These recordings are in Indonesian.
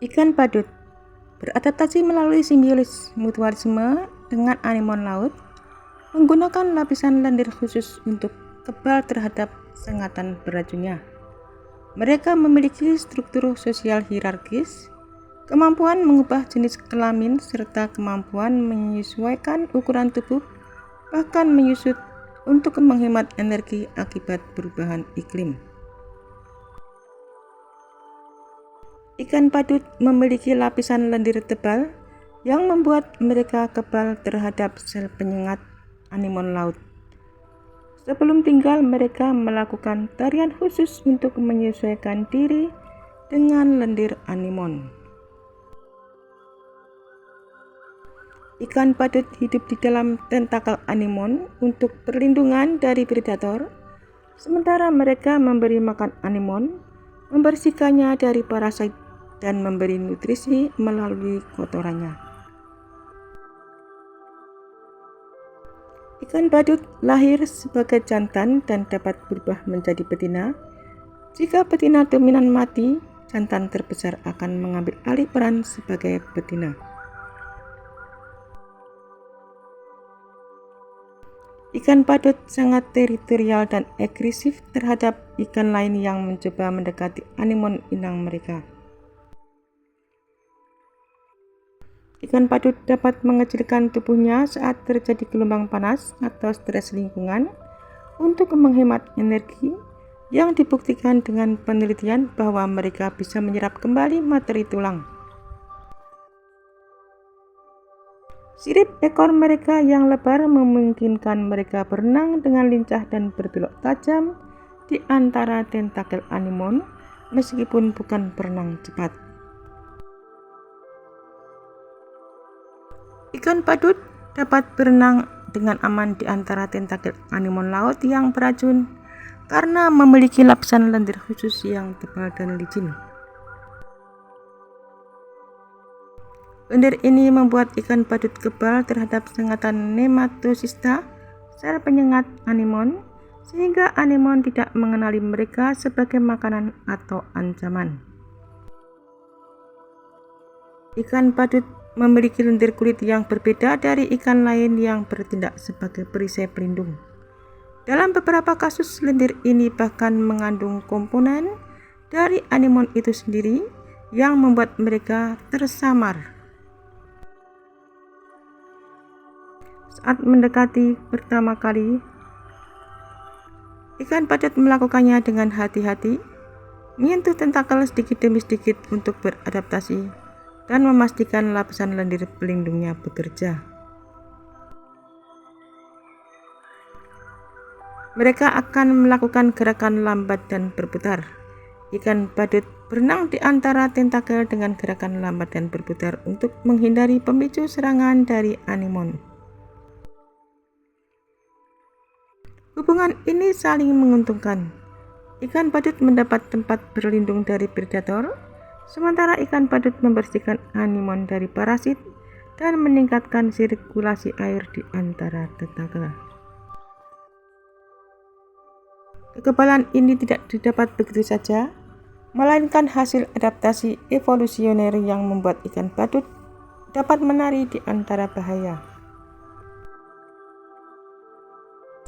Ikan badut beradaptasi melalui simbiosis mutualisme dengan anemon laut, menggunakan lapisan lendir khusus untuk kebal terhadap sengatan beracunnya. Mereka memiliki struktur sosial hierarkis, kemampuan mengubah jenis kelamin, serta kemampuan menyesuaikan ukuran tubuh, bahkan menyusut untuk menghemat energi akibat perubahan iklim. Ikan badut memiliki lapisan lendir tebal yang membuat mereka kebal terhadap sel penyengat anemon laut. Sebelum tinggal, mereka melakukan tarian khusus untuk menyesuaikan diri dengan lendir anemon. Ikan badut hidup di dalam tentakel anemon untuk perlindungan dari predator, sementara mereka memberi makan anemon, membersihkannya dari parasit, dan memberi nutrisi melalui kotorannya. Ikan badut lahir sebagai jantan dan dapat berubah menjadi betina. Jika betina dominan mati, jantan terbesar akan mengambil alih peran sebagai betina. Ikan badut sangat teritorial dan agresif terhadap ikan lain yang mencoba mendekati anemon inang mereka. Ikan badut dapat mengecilkan tubuhnya saat terjadi gelombang panas atau stres lingkungan untuk menghemat energi, yang dibuktikan dengan penelitian bahwa mereka bisa menyerap kembali materi tulang. Sirip ekor mereka yang lebar memungkinkan mereka berenang dengan lincah dan berbelok tajam di antara tentakel anemon, meskipun bukan berenang cepat. Ikan badut dapat berenang dengan aman di antara tentakel anemon laut yang beracun karena memiliki lapisan lendir khusus yang tebal dan licin. Lendir ini membuat ikan badut kebal terhadap sengatan nematosista, sel penyengat anemon, sehingga anemon tidak mengenali mereka sebagai makanan atau ancaman. Ikan badut memiliki lendir kulit yang berbeda dari ikan lain yang bertindak sebagai perisai pelindung. Dalam beberapa kasus, lendir ini bahkan mengandung komponen dari anemon itu sendiri yang membuat mereka tersamar. Saat mendekati pertama kali, ikan badut melakukannya dengan hati-hati, menyentuh tentakel sedikit demi sedikit untuk beradaptasi dan memastikan lapisan lendir pelindungnya bekerja. Mereka akan melakukan gerakan lambat dan berputar. Ikan badut berenang di antara tentakel dengan gerakan lambat dan berputar untuk menghindari pemicu serangan dari anemon. Hubungan ini saling menguntungkan. Ikan badut mendapat tempat berlindung dari predator, sementara ikan badut membersihkan anemon dari parasit dan meningkatkan sirkulasi air di antara tentakel. Kekebalan ini tidak didapat begitu saja, melainkan hasil adaptasi evolusioner yang membuat ikan badut dapat menari di antara bahaya.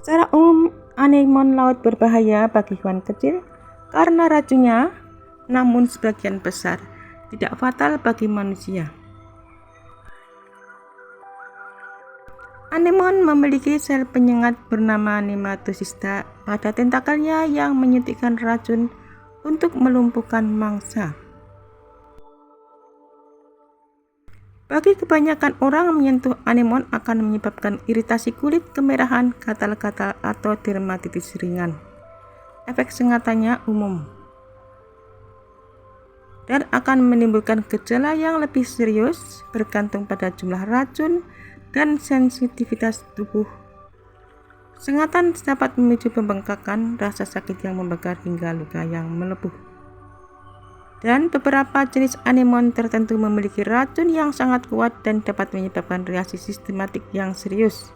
Secara umum, anemon laut berbahaya bagi hewan kecil karena racunnya, namun sebagian besar tidak fatal bagi manusia. Anemon memiliki sel penyengat bernama nematosista pada tentakelnya yang menyuntikkan racun untuk melumpuhkan mangsa. Bagi kebanyakan orang, menyentuh anemon akan menyebabkan iritasi kulit, kemerahan, gatal-gatal, atau dermatitis ringan. Efek sengatannya umum dan akan menimbulkan gejala yang lebih serius bergantung pada jumlah racun dan sensitivitas tubuh. Sengatan dapat memicu pembengkakan, rasa sakit yang membakar, hingga luka yang melepuh. Dan beberapa jenis anemon tertentu memiliki racun yang sangat kuat dan dapat menyebabkan reaksi sistematik yang serius.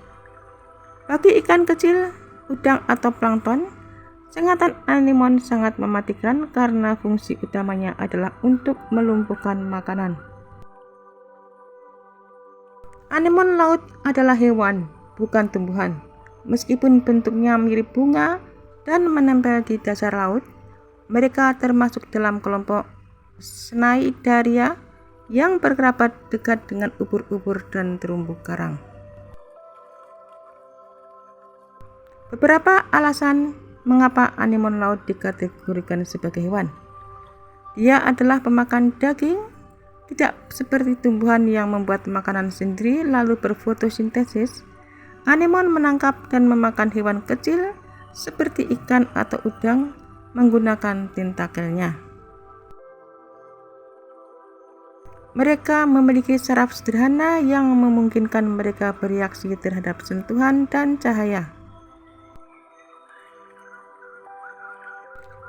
Bagi ikan kecil, udang atau plankton, Sengatan anemon sangat mematikan karena fungsi utamanya adalah untuk melumpuhkan makanan. Anemon laut adalah hewan, bukan tumbuhan. Meskipun bentuknya mirip bunga dan menempel di dasar laut, mereka termasuk dalam kelompok Cnidaria yang berkerabat dekat dengan ubur-ubur dan terumbu karang. Beberapa alasan mengapa anemon laut dikategorikan sebagai hewan. Dia adalah pemakan daging, tidak seperti tumbuhan yang membuat makanan sendiri lalu berfotosintesis. Anemon menangkap dan memakan hewan kecil seperti ikan atau udang menggunakan tentakelnya. Mereka memiliki saraf sederhana yang memungkinkan mereka bereaksi terhadap sentuhan dan cahaya.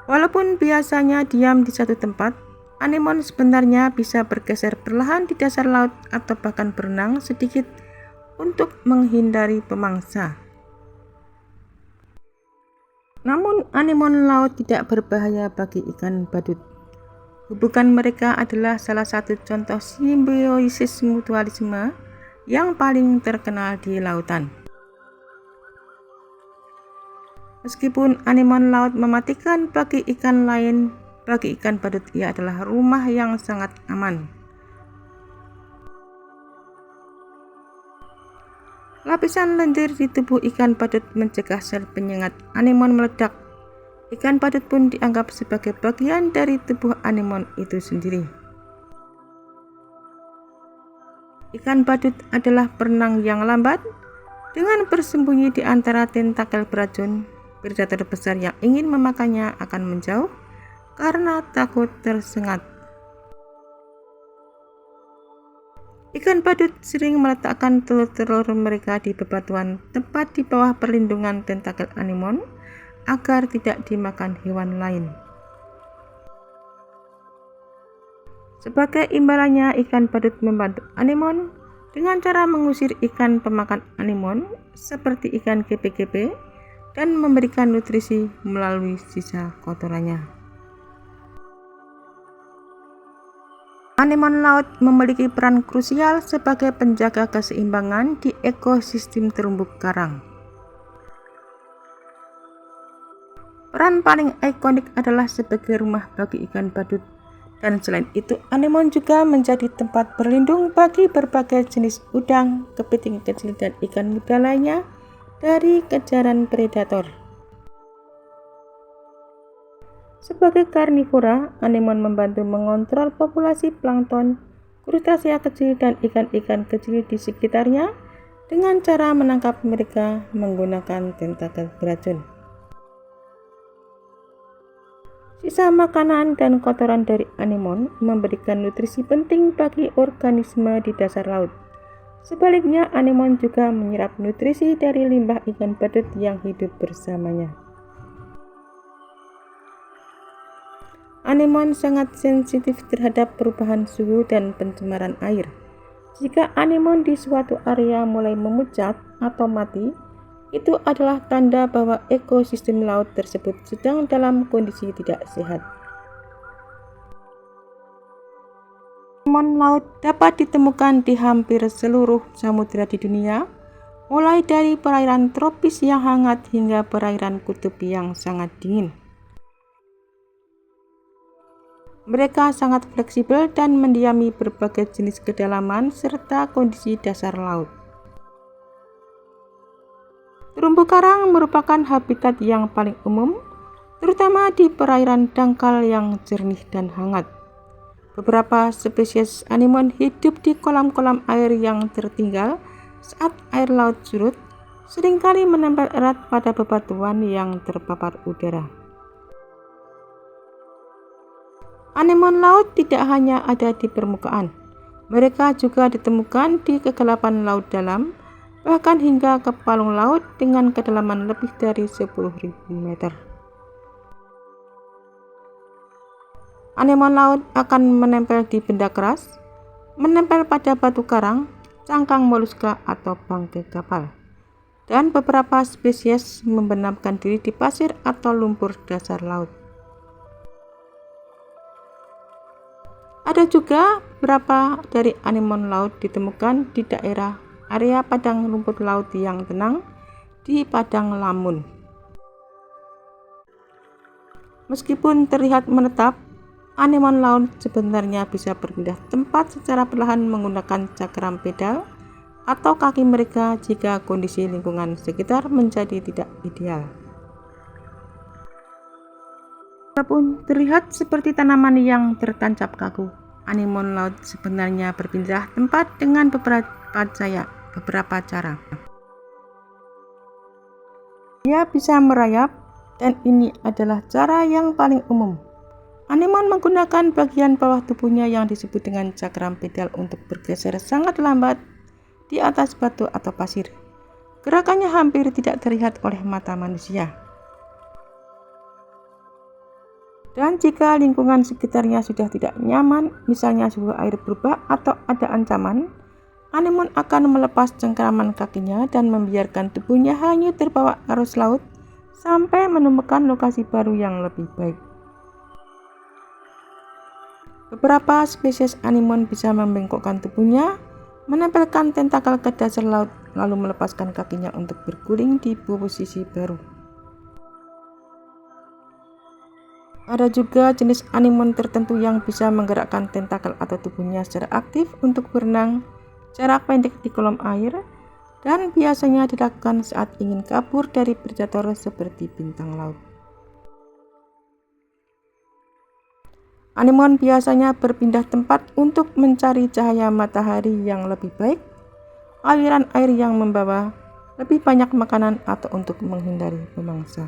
Walaupun biasanya diam di satu tempat, anemon sebenarnya bisa bergeser perlahan di dasar laut atau bahkan berenang sedikit untuk menghindari pemangsa. Namun anemon laut tidak berbahaya bagi ikan badut. Hubungan mereka adalah salah satu contoh simbiosis mutualisme yang paling terkenal di lautan. Meskipun anemon laut mematikan bagi ikan lain, bagi ikan badut ia adalah rumah yang sangat aman. Lapisan lendir di tubuh ikan badut mencegah sel penyengat anemon meledak. Ikan badut pun dianggap sebagai bagian dari tubuh anemon itu sendiri. Ikan badut adalah perenang yang lambat, dengan bersembunyi di antara tentakel beracun. Predator besar yang ingin memakannya akan menjauh karena takut tersengat. Ikan badut sering meletakkan telur-telur mereka di bebatuan tepat di bawah perlindungan tentakel anemon agar tidak dimakan hewan lain. Sebagai imbalannya, ikan badut membantu anemon dengan cara mengusir ikan pemakan anemon seperti ikan gepe-gepe dan memberikan nutrisi melalui sisa kotorannya. Anemon laut memiliki peran krusial sebagai penjaga keseimbangan di ekosistem terumbu karang. Peran paling ikonik adalah sebagai rumah bagi ikan badut, dan selain itu anemon juga menjadi tempat berlindung bagi berbagai jenis udang, kepiting kecil dan ikan muda lainnya dari kejaran predator. Sebagai karnivora, anemon membantu mengontrol populasi plankton, krustacea kecil dan ikan-ikan kecil di sekitarnya dengan cara menangkap mereka menggunakan tentakel beracun. Sisa makanan dan kotoran dari anemon memberikan nutrisi penting bagi organisme di dasar laut. Sebaliknya, anemon juga menyerap nutrisi dari limbah ikan badut yang hidup bersamanya. Anemon sangat sensitif terhadap perubahan suhu dan pencemaran air. Jika anemon di suatu area mulai memucat atau mati, itu adalah tanda bahwa ekosistem laut tersebut sedang dalam kondisi tidak sehat. Anemon laut dapat ditemukan di hampir seluruh samudera di dunia, mulai dari perairan tropis yang hangat hingga perairan kutub yang sangat dingin. Mereka sangat fleksibel dan mendiami berbagai jenis kedalaman serta kondisi dasar laut. Terumbu karang merupakan habitat yang paling umum, terutama di perairan dangkal yang jernih dan hangat. Beberapa spesies anemon hidup di kolam-kolam air yang tertinggal saat air laut surut, seringkali menempel erat pada bebatuan yang terpapar udara. Anemon laut tidak hanya ada di permukaan, mereka juga ditemukan di kegelapan laut dalam, bahkan hingga ke palung laut dengan kedalaman lebih dari 10.000 meter. Anemon laut akan menempel di benda keras, menempel pada batu karang, cangkang moluska atau bangkai kapal. Dan beberapa spesies membenamkan diri di pasir atau lumpur dasar laut. Ada juga beberapa dari anemon laut ditemukan di daerah area padang rumput laut yang tenang di padang lamun. Meskipun terlihat menetap, anemon laut sebenarnya bisa berpindah tempat secara perlahan menggunakan cakram pedal atau kaki mereka jika kondisi lingkungan sekitar menjadi tidak ideal. Walaupun terlihat seperti tanaman yang tertancap kaku, anemon laut sebenarnya berpindah tempat dengan beberapa cara. Dia bisa merayap, dan ini adalah cara yang paling umum. Anemon menggunakan bagian bawah tubuhnya yang disebut dengan cakram pedal untuk bergeser sangat lambat di atas batu atau pasir. Gerakannya hampir tidak terlihat oleh mata manusia. Dan jika lingkungan sekitarnya sudah tidak nyaman, misalnya suhu air berubah atau ada ancaman, anemon akan melepas cengkraman kakinya dan membiarkan tubuhnya hanyut terbawa arus laut sampai menemukan lokasi baru yang lebih baik. Beberapa spesies anemon bisa membengkokkan tubuhnya, menempelkan tentakel ke dasar laut, lalu melepaskan kakinya untuk berguling di posisi baru. Ada juga jenis anemon tertentu yang bisa menggerakkan tentakel atau tubuhnya secara aktif untuk berenang jarak pendek di kolom air, dan biasanya dilakukan saat ingin kabur dari predator seperti bintang laut. Anemon biasanya berpindah tempat untuk mencari cahaya matahari yang lebih baik, aliran air yang membawa lebih banyak makanan, atau untuk menghindari pemangsa.